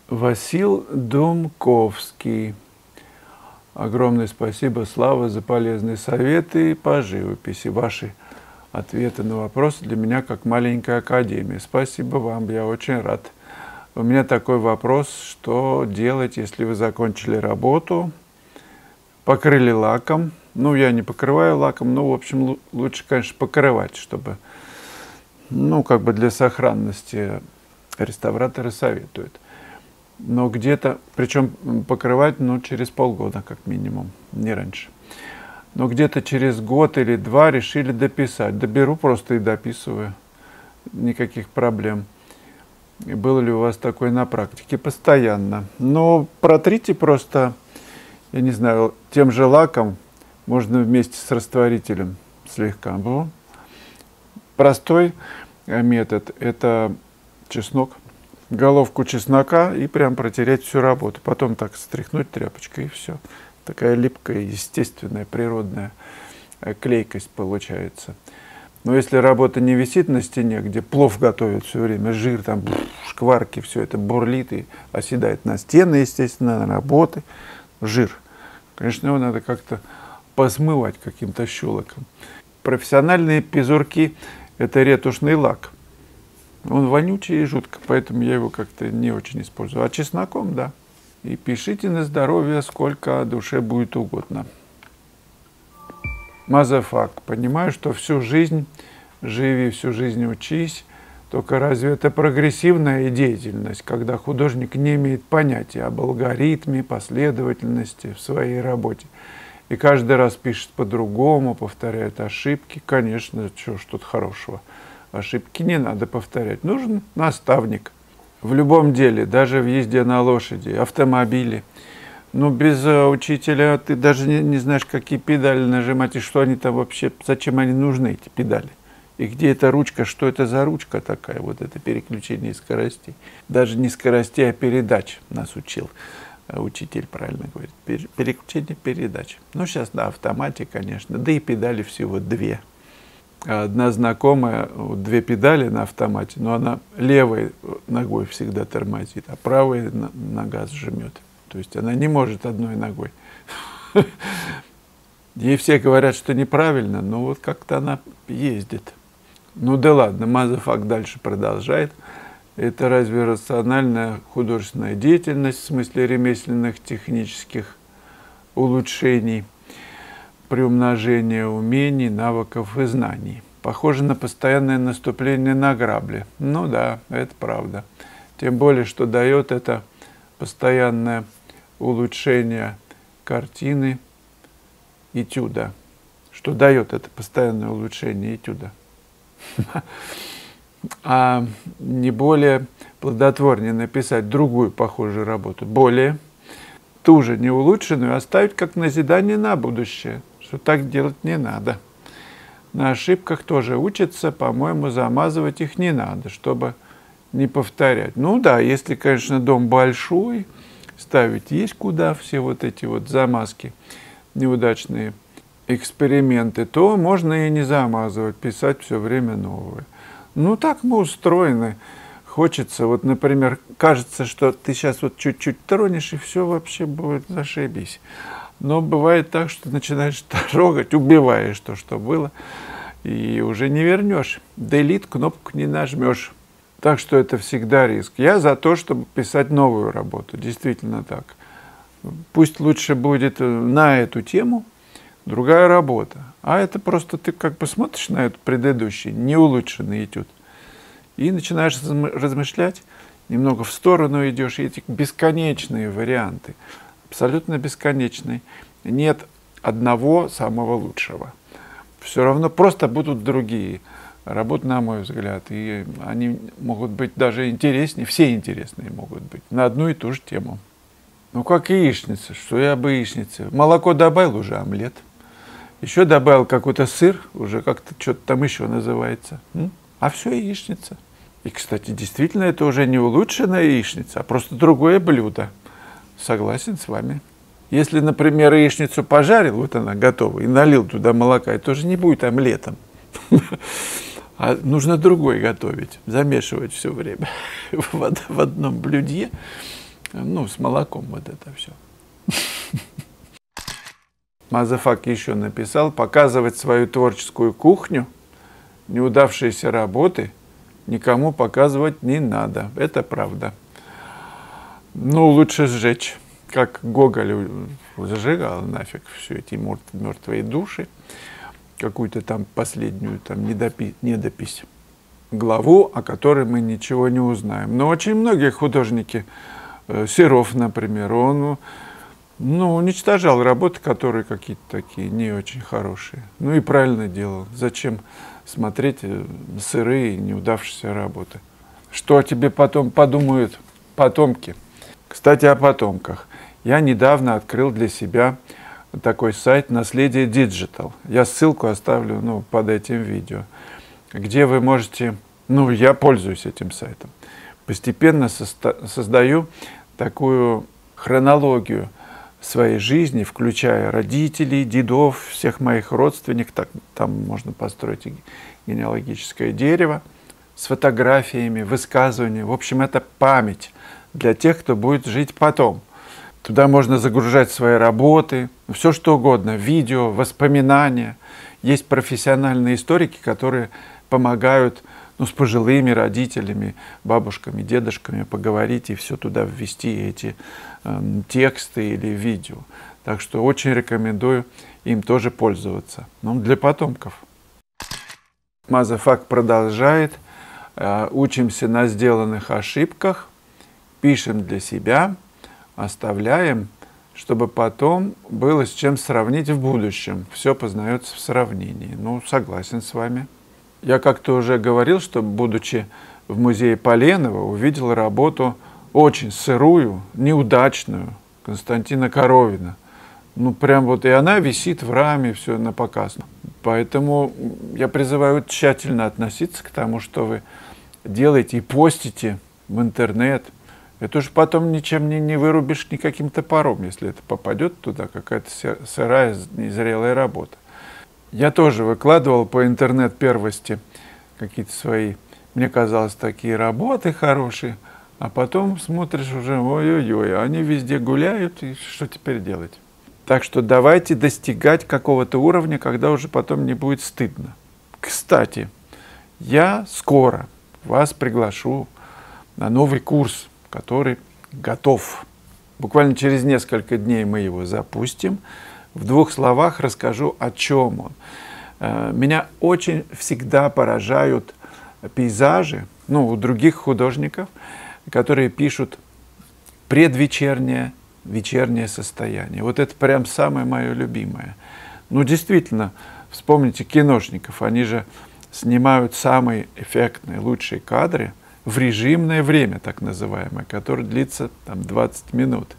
Васил Думковский. Огромное спасибо, Слава, за полезные советы по живописи. Ваши ответы на вопросы для меня как маленькая академия. Спасибо вам, я очень рад. У меня такой вопрос, что делать, если вы закончили работу, покрыли лаком. Ну, я не покрываю лаком, но, в общем, лучше, конечно, покрывать, чтобы, ну, как бы для сохранности реставраторы советуют. Но где-то, причем покрывать, ну, через полгода, как минимум, не раньше. Но где-то через год или два решили дописать. Доберу просто и дописываю. Никаких проблем. И было ли у вас такое на практике? Постоянно. Но протрите просто, я не знаю, тем же лаком, можно вместе с растворителем слегка. Простой метод – это чеснок. Головку чеснока и прям протереть всю работу. Потом так стряхнуть тряпочкой и все. Такая липкая, естественная, природная клейкость получается. Но если работа не висит на стене, где плов готовят все время, жир, там шкварки, все это бурлит и оседает на стены, естественно, на работы, жир. Конечно, его надо как-то посмывать каким-то щелоком. Профессиональные пизурки – это ретушный лак. Он вонючий и жутко, поэтому я его как-то не очень использую. А чесноком, да. И пишите на здоровье, сколько душе будет угодно. Мазафак. Понимаю, что всю жизнь живи, всю жизнь учись. Только разве это прогрессивная деятельность, когда художник не имеет понятия об алгоритме, последовательности в своей работе? И каждый раз пишет по-другому, повторяет ошибки. Конечно, что ж тут хорошего? Ошибки не надо повторять. Нужен наставник. В любом деле, даже в езде на лошади, автомобиле. Ну, без учителя ты даже не знаешь, какие педали нажимать, и что они там вообще, зачем они нужны, эти педали. И где эта ручка, что это за ручка такая, вот это переключение скоростей. Даже не скоростей, а передач нас учил. Учитель правильно говорит. Переключение передач. Ну, сейчас на автомате, конечно. Да и педали всего две. Одна знакомая, две педали на автомате, но она левой ногой всегда тормозит, а правой на газ жмет. То есть она не может одной ногой. Ей все говорят, что неправильно, но вот как-то она ездит. Ну да ладно, Мазафак дальше продолжает. Это разве рациональная художественная деятельность в смысле ремесленных технических улучшений? Приумножение умений, навыков и знаний. Похоже на постоянное наступление на грабли. Ну да, это правда. Тем более, что дает это постоянное улучшение картины этюда. Что дает это постоянное улучшение этюда? А не более плодотворнее написать другую похожую работу, более ту же не улучшенную, оставить как назидание на будущее. Что так делать не надо. На ошибках тоже учатся, по-моему, замазывать их не надо, чтобы не повторять. Ну да, если, конечно, дом большой, ставить есть куда все вот эти вот замазки, неудачные эксперименты, то можно и не замазывать, писать все время новое. Ну так мы устроены. Хочется, вот, например, кажется, что ты сейчас вот чуть-чуть тронешь, и все вообще будет зашибись. Но бывает так, что начинаешь трогать, убиваешь то, что было, и уже не вернешь. Delete кнопку не нажмешь. Так что это всегда риск. Я за то, чтобы писать новую работу. Действительно так. Пусть лучше будет на эту тему другая работа. А это просто ты как бы смотришь на этот предыдущий, неулучшенный этюд, и начинаешь размышлять, немного в сторону идешь, и эти бесконечные варианты. Абсолютно бесконечный. Нет одного самого лучшего. Все равно просто будут другие работы, на мой взгляд. И они могут быть даже интереснее, все интересные могут быть, на одну и ту же тему. Ну, как яичница, что я бы яичница. Молоко добавил, уже омлет. Еще добавил какой-то сыр, уже как-то что-то там еще называется. А все яичница. И, кстати, действительно, это уже не улучшенная яичница, а просто другое блюдо. Согласен с вами. Если, например, яичницу пожарил, вот она готова, и налил туда молока, это тоже не будет омлетом. А нужно другой готовить, замешивать все время в одном блюде. Ну, с молоком вот это все. Мазафак еще написал: показывать свою творческую кухню, неудавшиеся работы никому показывать не надо. Это правда. Ну, лучше сжечь, как Гоголь сжигал нафиг все эти мертвые души, какую-то там последнюю там недопись, главу, о которой мы ничего не узнаем. Но очень многие художники, Серов, например, он уничтожал работы, которые какие-то такие не очень хорошие. Ну и правильно делал. Зачем смотреть сырые, неудавшиеся работы? Что о тебе потом подумают потомки? Кстати, о потомках. Я недавно открыл для себя такой сайт «Наследие Digital». Я ссылку оставлю под этим видео, где вы можете... я пользуюсь этим сайтом. Постепенно создаю такую хронологию своей жизни, включая родителей, дедов, всех моих родственников. Там можно построить генеалогическое дерево с фотографиями, высказываниями. В общем, это память для тех, кто будет жить потом. Туда можно загружать свои работы, все что угодно, видео, воспоминания. Есть профессиональные историки, которые помогают с пожилыми родителями, бабушками, дедушками поговорить и все туда ввести, эти тексты или видео. Так что очень рекомендую им тоже пользоваться. Для потомков. Мазафак продолжает. Учимся на сделанных ошибках, пишем для себя, оставляем, чтобы потом было с чем сравнить в будущем. Все познается в сравнении. Согласен с вами. Я как-то уже говорил, что, будучи в музее Поленова, увидел работу очень сырую, неудачную Константина Коровина. Прям и она висит в раме, все на показ. Поэтому я призываю тщательно относиться к тому, что вы делаете и постите в интернет. Это уж потом ничем не вырубишь никаким топором, если это попадет туда, какая-то сырая, незрелая работа. Я тоже выкладывал по интернет-первости какие-то свои, мне казалось, такие работы хорошие, а потом смотришь уже, ой-ой-ой, они везде гуляют, и что теперь делать? Так что давайте достигать какого-то уровня, когда уже потом не будет стыдно. Кстати, я скоро вас приглашу на новый курс, который готов. Буквально через несколько дней мы его запустим. В 2 словах расскажу, о чем он. Меня очень всегда поражают пейзажи, у других художников, которые пишут предвечернее, вечернее состояние. Вот это прям самое мое любимое. Действительно, вспомните киношников, они же снимают самые эффектные, лучшие кадры в режимное время, так называемое, которое длится 20 минут.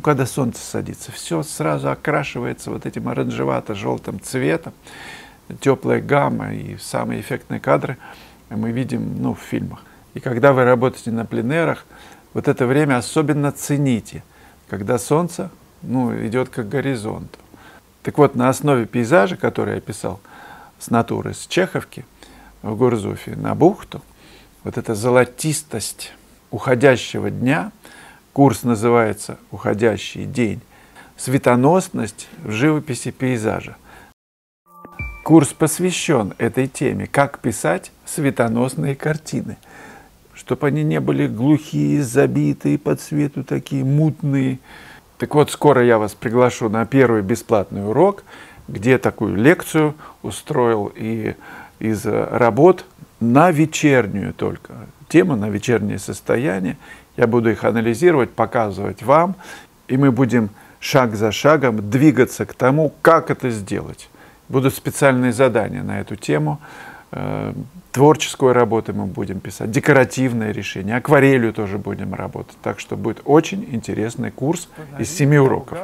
Когда солнце садится, все сразу окрашивается вот этим оранжевато-желтым цветом, теплая гамма и самые эффектные кадры мы видим в фильмах. И когда вы работаете на пленэрах, вот это время особенно цените, когда солнце идет к горизонту. Так вот, на основе пейзажа, который я писал с натуры, с Чеховки в Гурзуфе на бухту, вот эта золотистость уходящего дня, курс называется «Уходящий день», светоносность в живописи пейзажа. Курс посвящен этой теме, как писать светоносные картины, чтобы они не были глухие, забитые по цвету, такие мутные. Так вот, скоро я вас приглашу на первый бесплатный урок, где такую лекцию устроил и из работ на вечернюю только. Тему на вечернее состояние. Я буду их анализировать, показывать вам, и мы будем шаг за шагом двигаться к тому, как это сделать. Будут специальные задания на эту тему. Творческую работу мы будем писать, декоративное решение, акварелью тоже будем работать. Так что будет очень интересный курс из 7 уроков.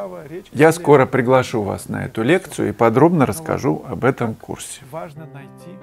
Я скоро приглашу вас на эту лекцию и подробно расскажу об этом курсе. Важно найти